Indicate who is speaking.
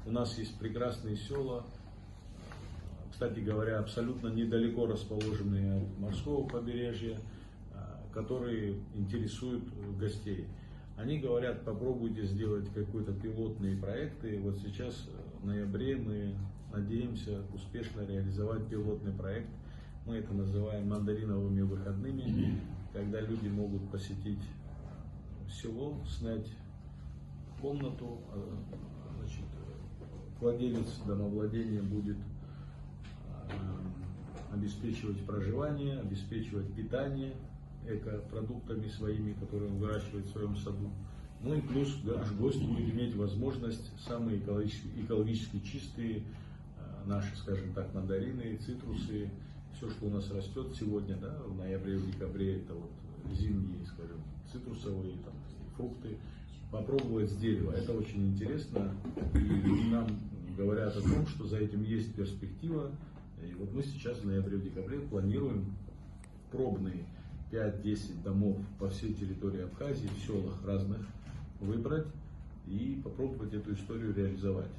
Speaker 1: У нас есть прекрасные села, кстати говоря, абсолютно недалеко расположенные от морского побережья, которые интересуют гостей. Они говорят, попробуйте сделать какие-то пилотные проекты. Вот сейчас в ноябре мы надеемся успешно реализовать пилотный проект. Мы это называем мандариновыми выходными, когда люди могут посетить село, снять комнату, значит, владелец домовладения будет обеспечивать проживание, обеспечивать питание экопродуктами своими, которые он выращивает в своем саду. Ну и плюс гость будет иметь возможность самые экологически чистые наши, скажем так, мандарины, цитрусы, все, что у нас растет сегодня, да, в ноябре, в декабре, это вот зимние, скажем, цитрусовые там, фрукты, попробовать с дерева. Это очень интересно, и нам говорят о том, что за этим есть перспектива. И вот мы сейчас в ноябре, в декабре планируем пробные 5-10 домов по всей территории Абхазии, в селах разных, выбрать и попробовать эту историю реализовать.